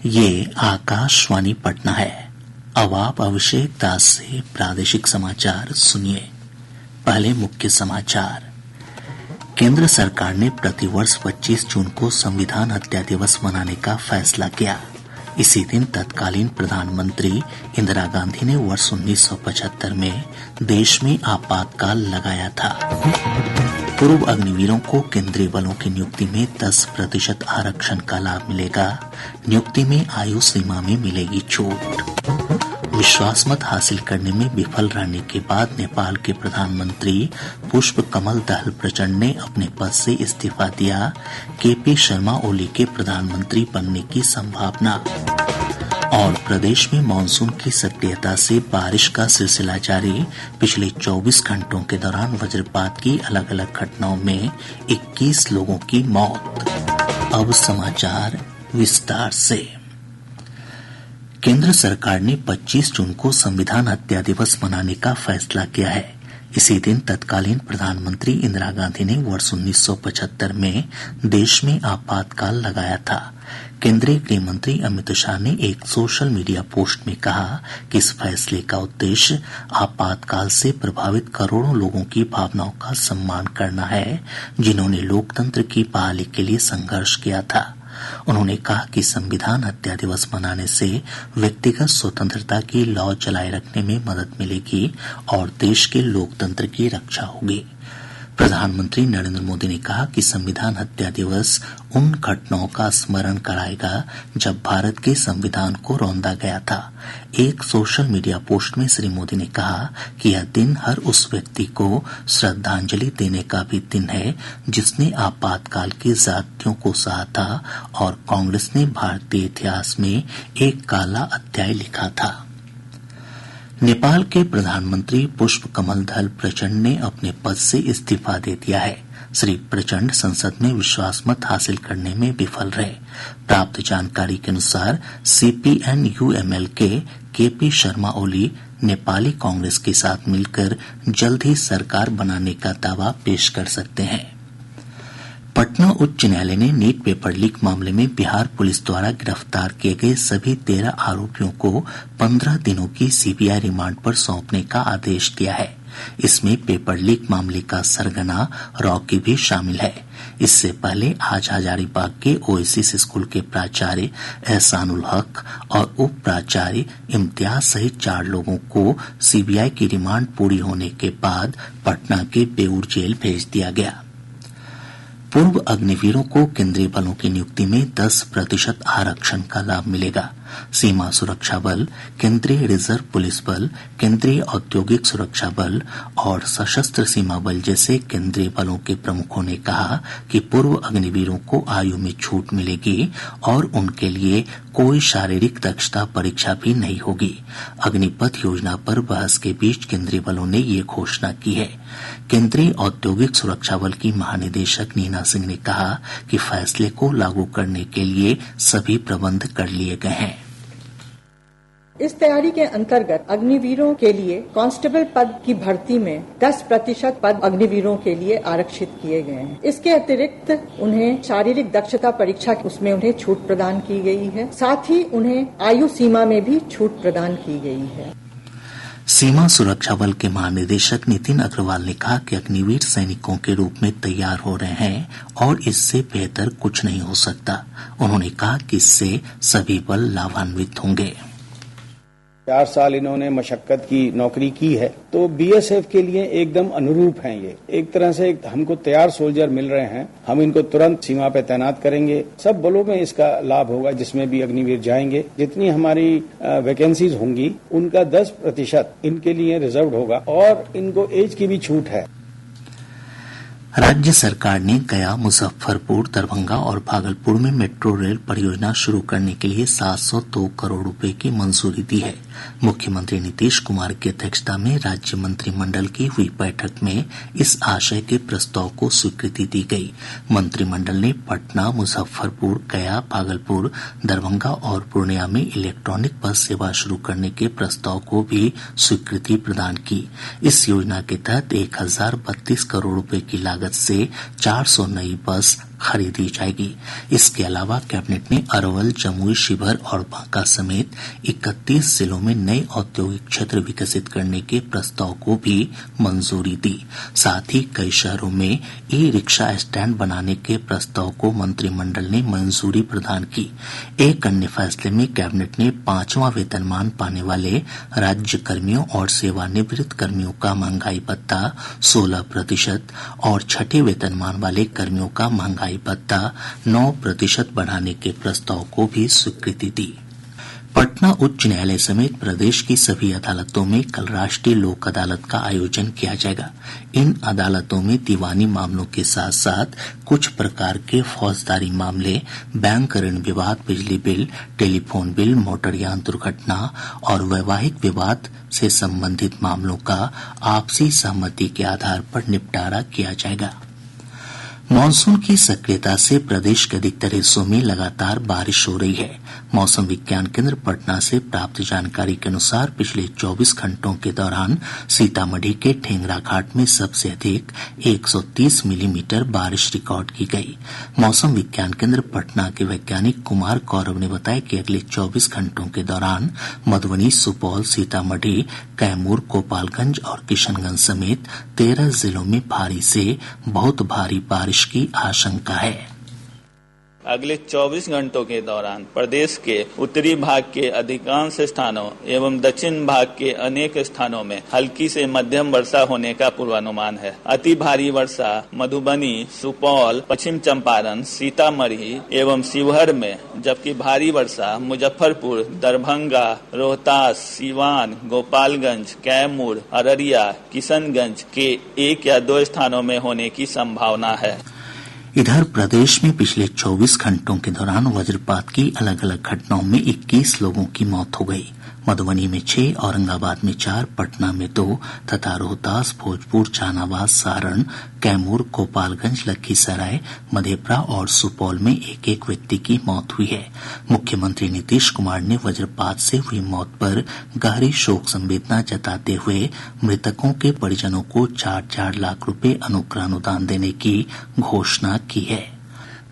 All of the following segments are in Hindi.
ये आकाशवाणी पटना है। अब आप अभिषेक दास से प्रादेशिक समाचार सुनिए। पहले मुख्य समाचार। केंद्र सरकार ने प्रतिवर्ष 25 जून को संविधान हत्या दिवस मनाने का फैसला किया। इसी दिन तत्कालीन प्रधानमंत्री इंदिरा गांधी ने वर्ष 1975 में देश में आपातकाल लगाया था। पूर्व अग्निवीरों को केंद्रीय बलों की नियुक्ति में 10% आरक्षण का लाभ मिलेगा। नियुक्ति में आयु सीमा में मिलेगी छूट। विश्वास मत हासिल करने में विफल रहने के बाद नेपाल के प्रधानमंत्री पुष्प कमल दहल प्रचंड ने अपने पद से इस्तीफा दिया। केपी शर्मा ओली के प्रधानमंत्री बनने की संभावना। और प्रदेश में मानसून की सक्रियता से बारिश का सिलसिला जारी। पिछले 24 घंटों के दौरान वज्रपात की अलग अलग घटनाओं में 21 लोगों की मौत। अब समाचार विस्तार से। केंद्र सरकार ने 25 जून को संविधान हत्या दिवस मनाने का फैसला किया है। इसी दिन तत्कालीन प्रधानमंत्री इंदिरा गांधी ने वर्ष 1975 में देश में आपातकाल लगाया था। केंद्रीय गृह मंत्री अमित शाह ने एक सोशल मीडिया पोस्ट में कहा कि इस फैसले का उद्देश्य आपातकाल से प्रभावित करोड़ों लोगों की भावनाओं का सम्मान करना है, जिन्होंने लोकतंत्र की बहाली के लिए संघर्ष किया था। उन्होंने कहा कि संविधान हत्या दिवस मनाने से व्यक्तिगत स्वतंत्रता की लौ चलाए रखने में मदद मिलेगी और देश के लोकतंत्र की रक्षा होगी। प्रधानमंत्री नरेंद्र मोदी ने कहा कि संविधान हत्या दिवस उन घटनाओं का स्मरण कराएगा जब भारत के संविधान को रौंदा गया था। एक सोशल मीडिया पोस्ट में श्री मोदी ने कहा कि यह दिन हर उस व्यक्ति को श्रद्धांजलि देने का भी दिन है जिसने आपातकाल की ज्यादतियों को सहा था और कांग्रेस ने भारतीय इतिहास में एक काला अध्याय लिखा था। नेपाल के प्रधानमंत्री पुष्प कमल दहल प्रचंड ने अपने पद से इस्तीफा दे दिया है। श्री प्रचंड संसद में विश्वास मत हासिल करने में विफल रहे। प्राप्त जानकारी के अनुसार CPN-UML के केपी शर्मा ओली नेपाली कांग्रेस के साथ मिलकर जल्द ही सरकार बनाने का दावा पेश कर सकते हैं। पटना उच्च न्यायालय ने नीट पेपर लीक मामले में बिहार पुलिस द्वारा गिरफ्तार किए गए सभी 13 आरोपियों को 15 दिनों की CBI रिमांड पर सौंपने का आदेश दिया है। इसमें पेपर लीक मामले का सरगना रॉकी भी शामिल है। इससे पहले आज हजारीबाग के ओएसिस स्कूल के प्राचार्य एहसानुल हक और उप प्राचार्य इम्तियाज सहित 4 लोगों को CBI की रिमांड पूरी होने के बाद पटना के बेऊर जेल भेज दिया गया। पूर्व अग्निवीरों को केंद्रीय बलों की नियुक्ति में 10% आरक्षण का लाभ मिलेगा। सीमा सुरक्षा बल, केंद्रीय रिजर्व पुलिस बल, केंद्रीय औद्योगिक सुरक्षा बल और सशस्त्र सीमा बल जैसे केंद्रीय बलों के प्रमुखों ने कहा कि पूर्व अग्निवीरों को आयु में छूट मिलेगी और उनके लिए कोई शारीरिक दक्षता परीक्षा भी नहीं होगी। अग्निपथ योजना पर बहस के बीच केंद्रीय बलों ने ये घोषणा की है। केंद्रीय औद्योगिक सुरक्षा बल की महानिदेशक नीना सिंह ने कहा कि फैसले को लागू करने के लिए सभी प्रबंध कर लिए गए हैं। इस तैयारी के अंतर्गत अग्निवीरों के लिए कांस्टेबल पद की भर्ती में 10% पद अग्निवीरों के लिए आरक्षित किए गए हैं। इसके अतिरिक्त उन्हें शारीरिक दक्षता परीक्षा उसमें उन्हें छूट प्रदान की गई है। साथ ही उन्हें आयु सीमा में भी छूट प्रदान की गई है। सीमा सुरक्षा बल के महानिदेशक नितिन अग्रवाल ने कहा कि अग्निवीर सैनिकों के रूप में तैयार हो रहे हैं और इससे बेहतर कुछ नहीं हो सकता। उन्होंने कहा कि इससे सभी बल लाभान्वित होंगे। 4 साल इन्होंने मशक्कत की नौकरी की है तो BSF के लिए एकदम अनुरूप हैं। ये एक तरह से हमको तैयार सोल्जर मिल रहे हैं। हम इनको तुरंत सीमा पे तैनात करेंगे। सब बलों में इसका लाभ होगा जिसमें भी अग्निवीर जाएंगे। जितनी हमारी वैकेंसीज होंगी उनका 10% इनके लिए रिजर्व होगा और इनको एज की भी छूट है। राज्य सरकार ने गया, मुजफ्फरपुर, दरभंगा और भागलपुर में मेट्रो रेल परियोजना शुरू करने के लिए 702 करोड़ रुपए की मंजूरी दी है। मुख्यमंत्री नीतीश कुमार की अध्यक्षता में राज्य मंत्रिमंडल की हुई बैठक में इस आशय के प्रस्ताव को स्वीकृति दी गई। मंत्रिमंडल ने पटना, मुजफ्फरपुर, गया, भागलपुर, दरभंगा और पूर्णिया में इलेक्ट्रॉनिक बस सेवा शुरू करने के प्रस्ताव को भी स्वीकृति प्रदान की। इस योजना के तहत 1032 करोड़ रुपए की लागत से 400 नई बस खरीदी जाएगी। इसके अलावा कैबिनेट ने अरवल, जमुई, शिवहर और बांका समेत 31 जिलों में नए औद्योगिक क्षेत्र विकसित करने के प्रस्ताव को भी मंजूरी दी। साथ ही कई शहरों में ई रिक्शा स्टैंड बनाने के प्रस्ताव को मंत्रिमंडल ने मंजूरी प्रदान की। एक अन्य फैसले में कैबिनेट ने 5वां वेतनमान पाने वाले राज्य कर्मियों और सेवानिवृत्त कर्मियों का महंगाई भत्ता 16% और छठे वेतनमान वाले कर्मियों का महंगाई भत्ता 9% बढ़ाने के प्रस्ताव को भी स्वीकृति दी। पटना उच्च न्यायालय समेत प्रदेश की सभी अदालतों में कल राष्ट्रीय लोक अदालत का आयोजन किया जाएगा। इन अदालतों में दीवानी मामलों के साथ साथ कुछ प्रकार के फौजदारी मामले, बैंक ऋण विवाद, बिजली बिल, टेलीफोन बिल, मोटरयान दुर्घटना और वैवाहिक विवाद से संबंधित मामलों का आपसी सहमति के आधार पर निपटारा किया जाएगा। मॉनसून की सक्रियता से प्रदेश के अधिकतर हिस्सों में लगातार बारिश हो रही है। मौसम विज्ञान केंद्र पटना से प्राप्त जानकारी के अनुसार पिछले 24 घंटों के दौरान सीतामढ़ी के ढेंगरा घाट में सबसे अधिक 130 मिलीमीटर बारिश रिकॉर्ड की गई। मौसम विज्ञान केंद्र पटना के वैज्ञानिक कुमार गौरव ने बताया कि अगले 24 घंटों के दौरान मधुबनी, सुपौल, सीतामढ़ी, कैमूर, गोपालगंज और किशनगंज समेत 13 जिलों में भारी से बहुत भारी बारिश की आशंका है। अगले 24 घंटों के दौरान प्रदेश के उत्तरी भाग के अधिकांश स्थानों एवं दक्षिण भाग के अनेक स्थानों में हल्की से मध्यम वर्षा होने का पूर्वानुमान है। अति भारी वर्षा मधुबनी, सुपौल, पश्चिम चंपारण, सीतामढ़ी एवं शिवहर में, जबकि भारी वर्षा मुजफ्फरपुर, दरभंगा, रोहतास, सीवान, गोपालगंज, कैमूर, अररिया, किशनगंज के 1 या 2 स्थानों में होने की संभावना है। इधर प्रदेश में पिछले 24 घंटों के दौरान वज्रपात की अलग अलग घटनाओं में 21 लोगों की मौत हो गई। मधुबनी में 6, औरंगाबाद में 4, पटना में 2 तथा रोहतास, भोजपुर, जहानाबाद, सारण, कैमूर, गोपालगंज, लखीसराय, मधेपुरा और सुपौल में एक एक व्यक्ति की मौत हुई है। मुख्यमंत्री नीतीश कुमार ने वज्रपात से हुई मौत पर गहरी शोक संवेदना जताते हुए मृतकों के परिजनों को 4-4 लाख रुपए अनुग्रह अनुदान देने की घोषणा की है।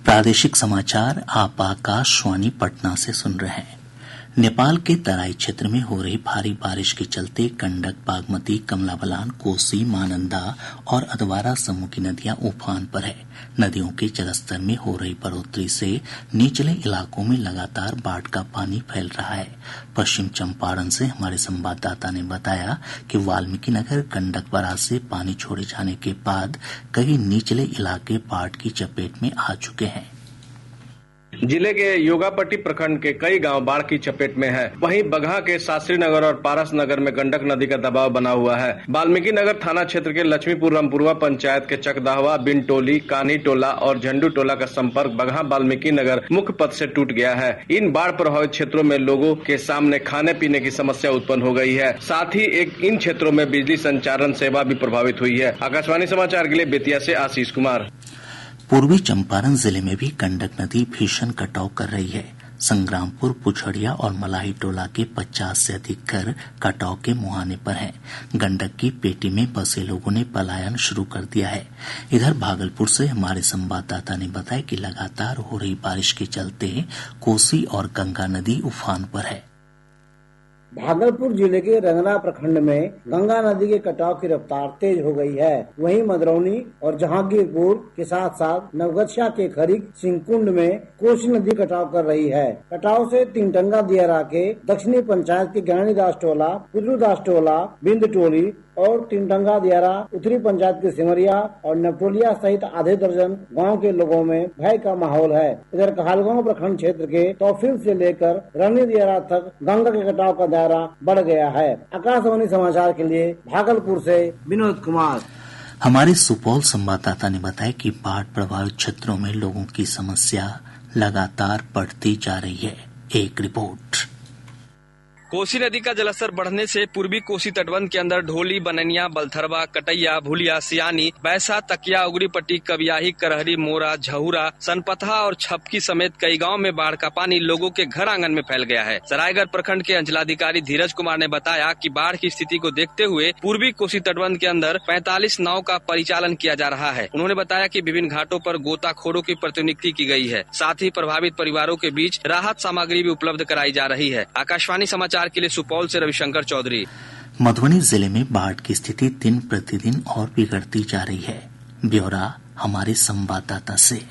प्रादेशिक समाचार आप आकाशवाणी पटना से सुन रहे हैं। नेपाल के तराई क्षेत्र में हो रही भारी बारिश के चलते गंडक, बागमती, कमला बलान, कोसी, महानंदा और अधवारा समूह की नदियां उफान पर है। नदियों के जलस्तर में हो रही बढ़ोतरी से निचले इलाकों में लगातार बाढ़ का पानी फैल रहा है। पश्चिम चंपारण से हमारे संवाददाता ने बताया कि वाल्मीकिनगर गंडक बराज से पानी छोड़े जाने के बाद कई निचले इलाके बाढ़ की चपेट में आ चुके हैं। जिले के योगापट्टी प्रखंड के कई गांव बाढ़ की चपेट में है। वहीं बगहा के शास्त्री नगर और पारस नगर में गंडक नदी का दबाव बना हुआ है। वाल्मीकि नगर थाना क्षेत्र के लक्ष्मीपुर रामपुरवा पंचायत के चकदाहवा, बिनटोली, कान्ही टोला और झंडू टोला का संपर्क बगहा वाल्मीकि नगर मुख्य पथ से टूट गया है। इन बाढ़ प्रभावित क्षेत्रों में लोगों के सामने खाने पीने की समस्या उत्पन्न हो गई है। साथ ही इन क्षेत्रों में बिजली संचारण सेवा भी प्रभावित हुई है। आकाशवाणी समाचार के लिए बेतिया से आशीष कुमार। पूर्वी चंपारण जिले में भी गंडक नदी भीषण कटाव कर रही है। संग्रामपुर, पुछड़िया और मलाही टोला के 50 से अधिक घर कटाव के मुहाने पर हैं। गंडक की पेटी में बसे लोगों ने पलायन शुरू कर दिया है। इधर भागलपुर से हमारे संवाददाता ने बताया कि लगातार हो रही बारिश के चलते कोसी और गंगा नदी उफान पर है। भागलपुर जिले के रंगना प्रखंड में गंगा नदी के कटाव की रफ्तार तेज हो गई है। वहीं मदरौनी और जहांगीरपुर के साथ साथ नवगछिया के खरीक सिंहकुंड में कोसी नदी कटाव कर रही है। कटाव से तीनटंगा दियारा के दक्षिणी पंचायत के ज्ञानीदास टोला, पुदरूदास टोला, बिंद टोली और तीनटंगा दियारा, उत्तरी पंचायत के सिमरिया और नवटोलिया सहित आधे दर्जन गांव के लोगों में भय का माहौल है। इधर कहलगांव प्रखंड क्षेत्र के तौफील से लेकर रनी दियारा तक गंगा के कटाव का दायरा बढ़ गया है। आकाशवाणी समाचार के लिए भागलपुर से विनोद कुमार। हमारे सुपौल संवाददाता ने बताया कि बाढ़ प्रभावित क्षेत्रों में लोगों की समस्या लगातार बढ़ती जा रही है। एक रिपोर्ट। कोसी नदी का जलस्तर बढ़ने से पूर्वी कोसी तटबंध के अंदर ढोली, बननिया, बलथरवा, कटैया, भूलिया, सियानी, बैसा, तकिया, उगरी पट्टी, कबियाही, करहरी, मोरा, झहुरा, सनपथा और छपकी समेत कई गाँव में बाढ़ का पानी लोगों के घर आंगन में फैल गया है। सरायगढ़ प्रखंड के अंचलाधिकारी धीरज कुमार ने बताया कि बाढ़ की स्थिति को देखते हुए पूर्वी कोसी तटबंध के अंदर 45 नाव का परिचालन किया जा रहा है। उन्होंने बताया कि विभिन्न घाटों पर गोताखोरों की प्रतिनियुक्ति की गई है। साथ ही प्रभावित परिवारों के बीच राहत सामग्री भी उपलब्ध कराई जा रही है। आकाशवाणी समाचार के लिए सुपौल से रविशंकर चौधरी। मधुबनी जिले में बाढ़ की स्थिति दिन प्रतिदिन और बिगड़ती जा रही है। ब्यौरा हमारे संवाददाता से।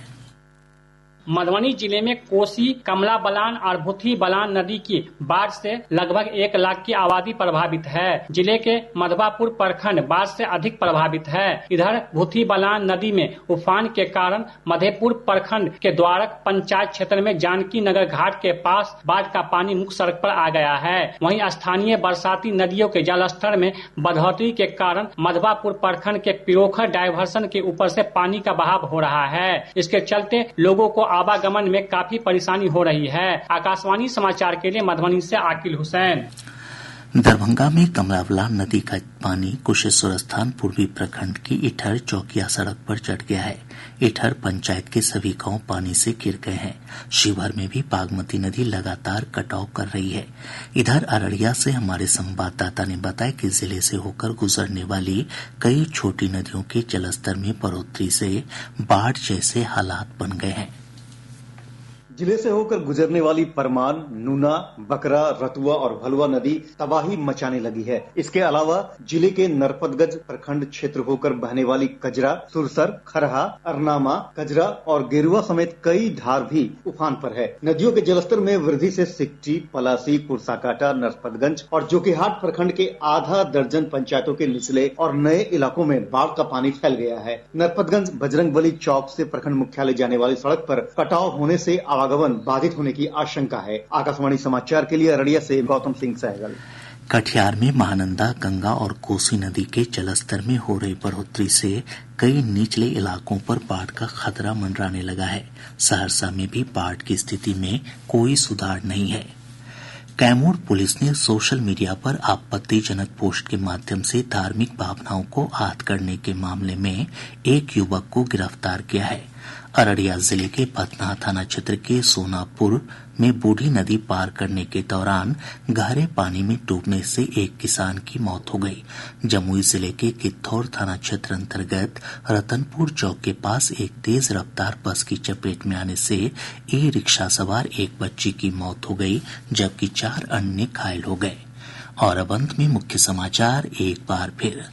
मधुबनी जिले में कोसी, कमला बलान और भूथी बलान नदी की बाढ़ से लगभग 1 लाख की आबादी प्रभावित है। जिले के मधवापुर प्रखंड बाढ़ से अधिक प्रभावित है। इधर भूथी बलान नदी में उफान के कारण मधेपुर प्रखंड के द्वारक पंचायत क्षेत्र में जानकी नगर घाट के पास बाढ़ का पानी मुख्य सड़क पर आ गया है। वहीं स्थानीय बरसाती नदियों के जलस्तर में बढ़ोतरी के कारण मधवापुर प्रखंड के पिरोखर डायवर्सन के ऊपर से पानी का बहाव हो रहा है। इसके चलते लोगों को आवागमन में काफी परेशानी हो रही है। आकाशवाणी समाचार के लिए मधुबनी से आकिल हुसैन। दरभंगा में कमला बलान नदी का पानी कुशेश्वर स्थान पूर्वी प्रखंड की इठर चौकिया सड़क पर चढ़ गया है। इठर पंचायत के सभी गांव पानी से घिर गए हैं। शिवहर में भी बागमती नदी लगातार कटाव कर रही है। इधर अररिया से हमारे संवाददाता ने बताया कि जिले से होकर गुजरने वाली कई छोटी नदियों के जलस्तर में बढ़ोतरी से बाढ़ जैसे हालात बन गए हैं। जिले से होकर गुजरने वाली परमान, नूना, बकरा, रतुआ और भलुआ नदी तबाही मचाने लगी है। इसके अलावा जिले के नरपतगंज प्रखंड क्षेत्र होकर बहने वाली कजरा, सुरसर, खरहा, अरनामा, कजरा और गेरुआ समेत कई धार भी उफान पर है। नदियों के जलस्तर में वृद्धि से सिकटी, पलासी, कुरसाकाटा, नरपतगंज और जोकीहाट प्रखंड के आधा दर्जन पंचायतों के निचले और नए इलाकों में बाढ़ का पानी फैल गया है। नरपतगंज बजरंगबली चौक से प्रखंड मुख्यालय जाने वाली सड़क पर कटाव होने से आवागमन बाधित होने की आशंका है। आकाशवाणी समाचार के लिए अररिया से गौतम सिंह सहगल। कटिहार में महानंदा, गंगा और कोसी नदी के जलस्तर में हो रही बढ़ोतरी से कई निचले इलाकों पर बाढ़ का खतरा मंडराने लगा है। सहरसा में भी बाढ़ की स्थिति में कोई सुधार नहीं है। कैमूर पुलिस ने सोशल मीडिया पर आपत्तिजनक पोस्ट के माध्यम से धार्मिक भावनाओं को आहत करने के मामले में एक युवक को गिरफ्तार किया है। अररिया जिले के पतना थाना क्षेत्र के सोनापुर में बूढ़ी नदी पार करने के दौरान गहरे पानी में डूबने से एक किसान की मौत हो गई। जमुई जिले के कित्थौर थाना क्षेत्र अंतर्गत रतनपुर चौक के पास एक तेज रफ्तार बस की चपेट में आने से ई रिक्शा सवार एक बच्ची की मौत हो गई, जबकि 4 अन्य घायल हो गए। और अब अंत में मुख्य समाचार एक बार फिर।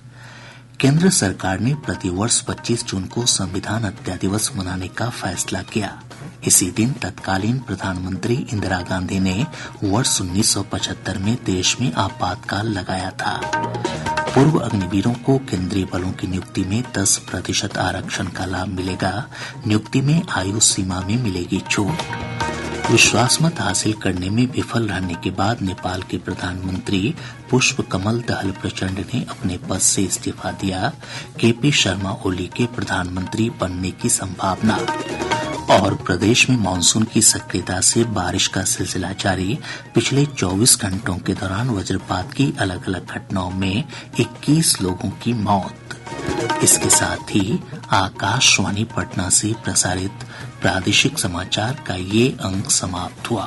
केंद्र सरकार ने प्रतिवर्ष 25 जून को संविधान हत्या दिवस मनाने का फैसला किया। इसी दिन तत्कालीन प्रधानमंत्री इंदिरा गांधी ने वर्ष 1975 में देश में आपातकाल लगाया था। पूर्व अग्निवीरों को केंद्रीय बलों की नियुक्ति में 10% आरक्षण का लाभ मिलेगा। नियुक्ति में आयु सीमा में मिलेगी छूट। विश्वास मत हासिल करने में विफल रहने के बाद नेपाल के प्रधानमंत्री पुष्प कमल दहल प्रचंड ने अपने पद से इस्तीफा दिया। केपी शर्मा ओली के प्रधानमंत्री बनने की संभावना। और प्रदेश में मानसून की सक्रियता से बारिश का सिलसिला जारी। पिछले 24 घंटों के दौरान वज्रपात की अलग अलग घटनाओं में 21 लोगों की मौत। इसके साथ ही आकाशवाणी पटना से प्रसारित प्रादेशिक समाचार का ये अंक समाप्त हुआ।